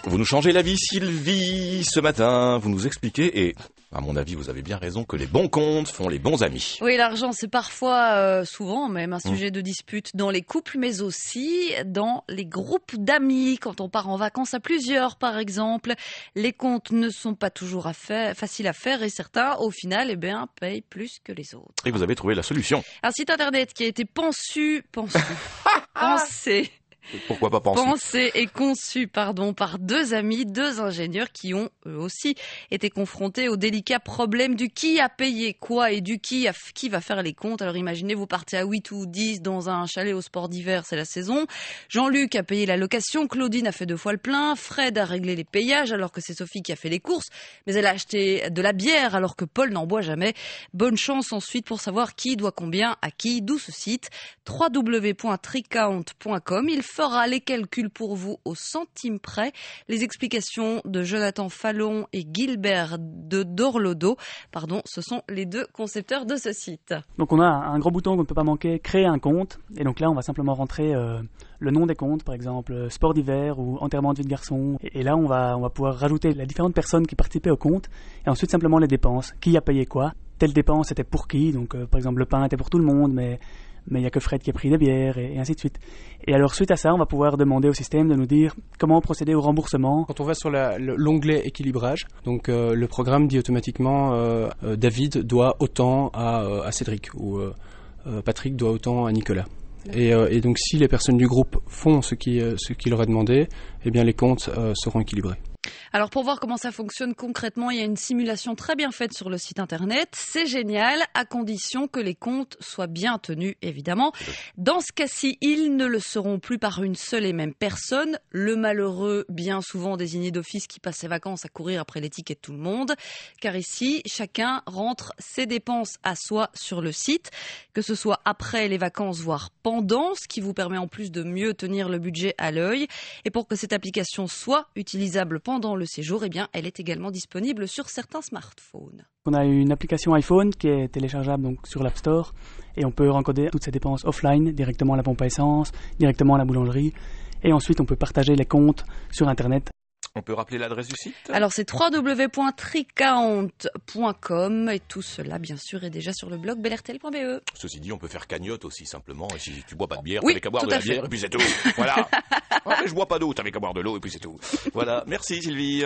Vous nous changez la vie, Sylvie, ce matin. Vous nous expliquez, et à mon avis, vous avez bien raison, que les bons comptes font les bons amis. Oui, l'argent, c'est parfois, souvent même, un sujet de dispute dans les couples, mais aussi dans les groupes d'amis. Quand on part en vacances à plusieurs, par exemple, les comptes ne sont pas toujours faciles à faire et certains, au final, payent plus que les autres. Et vous avez trouvé la solution. Un site internet qui a été pensé. Pourquoi pas penser Pensé et conçu, par deux amis, deux ingénieurs qui ont, eux aussi, été confrontés au délicat problème du qui a payé quoi et du qui va faire les comptes. Alors imaginez, vous partez à 8 ou 10 dans un chalet au sport d'hiver, c'est la saison. Jean-Luc a payé la location, Claudine a fait 2 fois le plein, Fred a réglé les payages alors que c'est Sophie qui a fait les courses, mais elle a acheté de la bière alors que Paul n'en boit jamais. Bonne chance ensuite pour savoir qui doit combien à qui, d'où ce site, www.tricount.com. Il fera les calculs pour vous au centime près. Les explications de Jonathan Fallon et Gilbert de Dorlodo, ce sont les deux concepteurs de ce site. Donc on a un gros bouton qu'on ne peut pas manquer, créer un compte. Et donc là, on va simplement rentrer le nom des comptes, par exemple sport d'hiver ou enterrement de vie de garçon. Et là, on va pouvoir rajouter les différentes personnes qui participaient au compte. Et ensuite, simplement les dépenses. Qui a payé quoi? Telle dépense était pour qui? Donc par exemple, le pain était pour tout le monde, mais il n'y a que Fred qui a pris des bières et ainsi de suite. Et alors suite à ça, on va pouvoir demander au système de nous dire comment procéder au remboursement. Quand on va sur l'onglet équilibrage, donc le programme dit automatiquement David doit autant à Cédric ou Patrick doit autant à Nicolas. Et donc si les personnes du groupe font ce qui leur est demandé, eh bien les comptes seront équilibrés. Alors pour voir comment ça fonctionne concrètement, il y a une simulation très bien faite sur le site internet. C'est génial, à condition que les comptes soient bien tenus, évidemment. Dans ce cas-ci, ils ne le seront plus par une seule et même personne. Le malheureux, bien souvent désigné d'office, qui passe ses vacances à courir après les tickets de tout le monde. Car ici, chacun rentre ses dépenses à soi sur le site, que ce soit après les vacances, voire pendant, ce qui vous permet en plus de mieux tenir le budget à l'œil. Et pour que cette application soit utilisable pendant le séjour, elle est également disponible sur certains smartphones. On a une application iPhone qui est téléchargeable donc sur l'App Store et on peut rencoder toutes ces dépenses offline, directement à la pompe à essence, directement à la boulangerie et ensuite on peut partager les comptes sur Internet. On peut rappeler l'adresse du site ? Alors c'est www.tricount.com et tout cela bien sûr est déjà sur le blog belertel.be. Ceci dit, on peut faire cagnotte aussi simplement. Et si tu bois pas de bière, oui, t'avais qu'à boire de la bière et puis c'est tout. Voilà. Ouais, mais je bois pas d'eau, t'avais qu'à boire de l'eau et puis c'est tout. Voilà. Merci Sylvie.